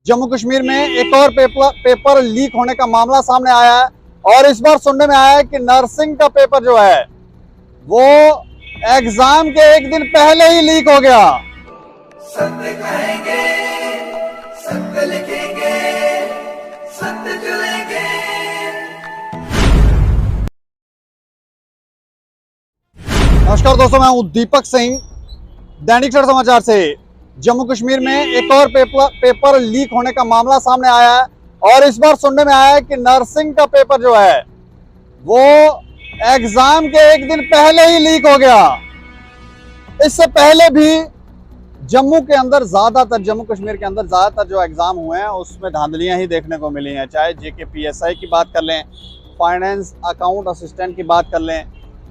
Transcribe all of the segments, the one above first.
जम्मू कश्मीर में एक और पेपर लीक होने का मामला सामने आया है और इस बार सुनने में आया है कि नर्सिंग का पेपर जो है वो एग्जाम के एक दिन पहले ही लीक हो गया। सत्य कहेंगे, सत्य लिखेंगे, सत्य चलेंगे। नमस्कार दोस्तों, मैं हूं दीपक सिंह, दैनिक सवेरा समाचार से। जम्मू कश्मीर में एक और पेपर लीक होने का मामला सामने आया है और इस बार सुनने में आया है कि नर्सिंग का पेपर जो है वो एग्जाम के एक दिन पहले ही लीक हो गया। इससे पहले भी जम्मू कश्मीर के अंदर ज्यादातर जो एग्जाम हुए हैं उसमें धांधलियां ही देखने को मिली हैं। चाहे जेके पीएसआई की बात कर लें, फाइनेंस अकाउंट असिस्टेंट की बात कर लें,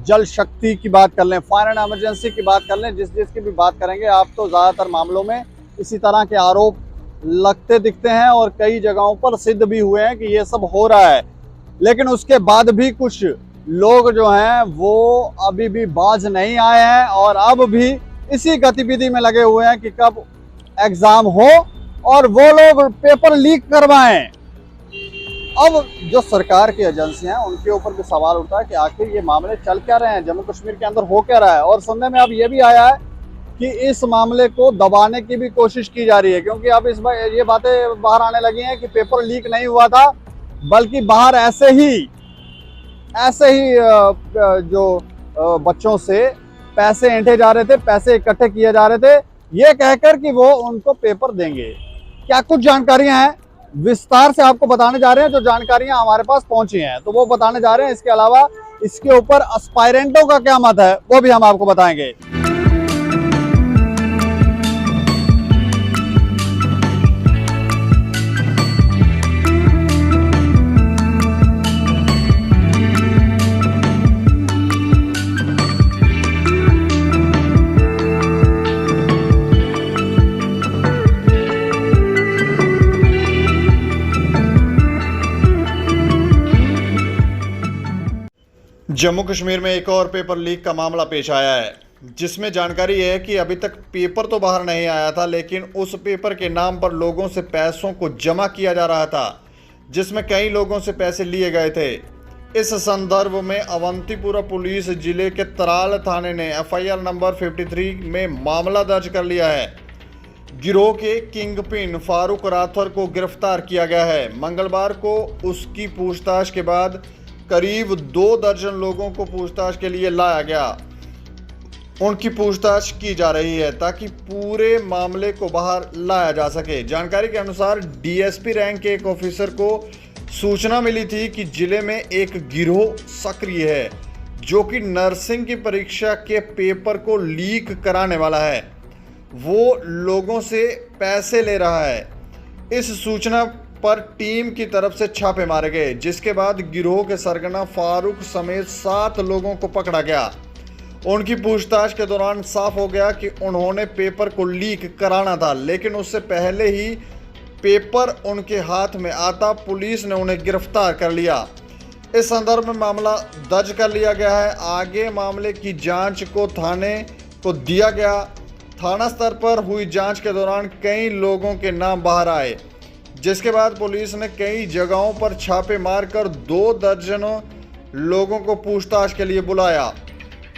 जल शक्ति की बात कर लें, फायर एंड इमरजेंसी की बात कर लें, जिस की भी बात करेंगे आप तो ज़्यादातर मामलों में इसी तरह के आरोप लगते दिखते हैं और कई जगहों पर सिद्ध भी हुए हैं कि ये सब हो रहा है। लेकिन उसके बाद भी कुछ लोग जो हैं वो अभी भी बाज नहीं आए हैं और अब भी इसी गतिविधि में लगे हुए हैं कि कब एग्ज़ाम हो और वो लोग पेपर लीक करवाएं। अब जो सरकार की एजेंसियां हैं उनके ऊपर भी सवाल उठता है कि आखिर ये मामले चल क्या रहे हैं, जम्मू कश्मीर के अंदर हो क्या रहा है। और सुनने में अब ये भी आया है कि इस मामले को दबाने की भी कोशिश की जा रही है, क्योंकि अब ये बातें बाहर आने लगी हैं कि पेपर लीक नहीं हुआ था, बल्कि बाहर ऐसे ही जो बच्चों से पैसे ऐंठे जा रहे थे, पैसे इकट्ठे किए जा रहे थे, ये कहकर कि वो उनको पेपर देंगे। क्या कुछ जानकारियां हैं, विस्तार से आपको बताने जा रहे हैं। जो जानकारियां हमारे पास पहुंची हैं तो वो बताने जा रहे हैं। इसके अलावा इसके ऊपर एस्पायरेंटों का क्या मत है वो भी हम आपको बताएंगे। जम्मू कश्मीर में एक और पेपर लीक का मामला पेश आया है, जिसमें जानकारी है कि अभी तक पेपर तो बाहर नहीं आया था, लेकिन उस पेपर के नाम पर लोगों से पैसों को जमा किया जा रहा था, जिसमें कई लोगों से पैसे लिए गए थे। इस संदर्भ में अवंतीपुरा पुलिस जिले के तराल थाने ने एफआईआर नंबर 53 में मामला दर्ज कर लिया है। गिरोह के किंगपिन फारूक राथर को गिरफ्तार किया गया है। मंगलवार को उसकी पूछताछ के बाद करीब 2 दर्जन लोगों को पूछताछ के लिए लाया गया। उनकी पूछताछ की जा रही है ताकि पूरे मामले को बाहर लाया जा सके। जानकारी के अनुसार डीएसपी रैंक के एक ऑफिसर को सूचना मिली थी कि जिले में एक गिरोह सक्रिय है जो कि नर्सिंग की परीक्षा के पेपर को लीक कराने वाला है। वो लोगों से पैसे ले रहा है। इस सूचना पर टीम की तरफ से छापे मारे गए, जिसके बाद गिरोह के सरगना फारूक समेत 7 लोगों को पकड़ा गया। उनकी पूछताछ के दौरान साफ हो गया कि उन्होंने पेपर को लीक कराना था, लेकिन उससे पहले ही पेपर उनके हाथ में आता पुलिस ने उन्हें गिरफ्तार कर लिया। इस संदर्भ में मामला दर्ज कर लिया गया है। आगे मामले की जांच को थाने को दिया गया। थाना स्तर पर हुई जांच के दौरान कई लोगों के नाम बाहर आए, जिसके बाद पुलिस ने कई जगहों पर छापे मारकर 2 दर्जनों लोगों को पूछताछ के लिए बुलाया।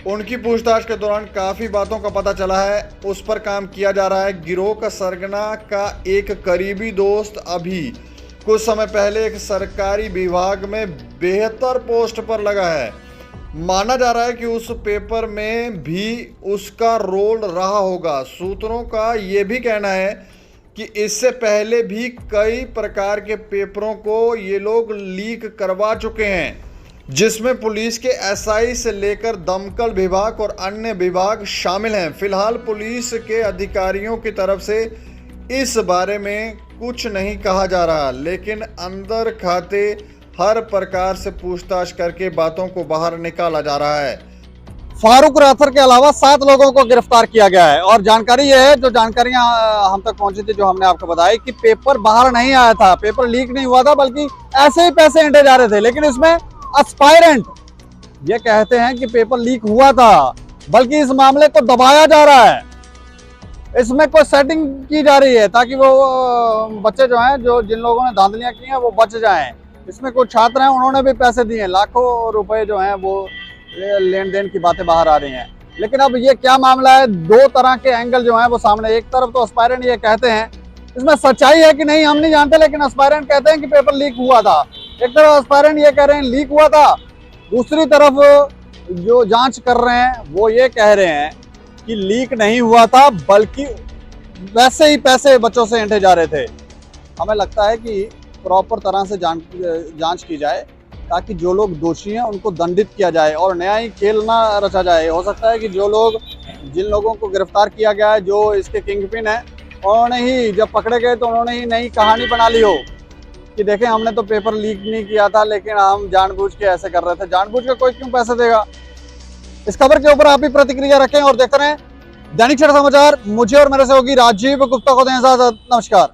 उनकी पूछताछ के दौरान काफ़ी बातों का पता चला है, उस पर काम किया जा रहा है। गिरोह का सरगना का एक करीबी दोस्त अभी कुछ समय पहले एक सरकारी विभाग में बेहतर पोस्ट पर लगा है। माना जा रहा है कि उस पेपर में भी उसका रोल रहा होगा। सूत्रों का ये भी कहना है कि इससे पहले भी कई प्रकार के पेपरों को ये लोग लीक करवा चुके हैं, जिसमें पुलिस के एसआई से लेकर दमकल विभाग और अन्य विभाग शामिल हैं। फिलहाल पुलिस के अधिकारियों की तरफ से इस बारे में कुछ नहीं कहा जा रहा, लेकिन अंदर खाते हर प्रकार से पूछताछ करके बातों को बाहर निकाला जा रहा है। फारूक राथर के अलावा 7 लोगों को गिरफ्तार किया गया है और जानकारी यह है, जो जानकारियां हम तक पहुंची थी, जो हमने आपको बताई कि पेपर बाहर नहीं आया था, पेपर लीक नहीं हुआ था, बल्कि ऐसे ही पैसे ऐंठे जा रहे थे। लेकिन इसमें एस्पायरेंट ये कहते हैं कि पेपर लीक हुआ था, बल्कि इस मामले को दबाया जा रहा है। इसमें कोई सेटिंग की जा रही है ताकि वो बच्चे जो हैं, जो जिन लोगों ने धांधलियां की हैं, वो बच जाएं। इसमें कुछ छात्र हैं, उन्होंने भी पैसे दिए, लाखों रुपए जो हैं वो लेन देन की बातें बाहर आ रही हैं। लेकिन अब ये क्या मामला है, दो तरह के एंगल जो हैं वो सामने। एक तरफ तो एस्पायरेंट ये कहते हैं, इसमें सच्चाई है कि नहीं हम नहीं जानते, लेकिन एस्पायरेंट कहते हैं कि पेपर लीक हुआ था। एक तरफ एस्पायरेंट ये कह रहे हैं लीक हुआ था, दूसरी तरफ जो जांच कर रहे हैं वो ये कह रहे हैं कि लीक नहीं हुआ था, बल्कि वैसे ही पैसे बच्चों से ऐंठे जा रहे थे। हमें लगता है कि प्रॉपर तरह से जांच की जाए ताकि जो लोग दोषी हैं उनको दंडित किया जाए और न्याय खेल ना रचा जाए। हो सकता है कि जिन लोगों को गिरफ्तार किया गया है, जो इसके किंगपिन है, उन्होंने ही जब पकड़े गए तो उन्होंने ही नई कहानी बना ली हो कि देखें हमने तो पेपर लीक नहीं किया था, लेकिन हम जानबूझ के ऐसे कर रहे थे। जानबूझ के कोई क्यों पैसे देगा? इस खबर के ऊपर आप भी प्रतिक्रिया रखें और देखते रहें दैनिक सवेरा समाचार। मुझे और मेरे सहयोगी राजीव गुप्ता को दें इजाजत। नमस्कार।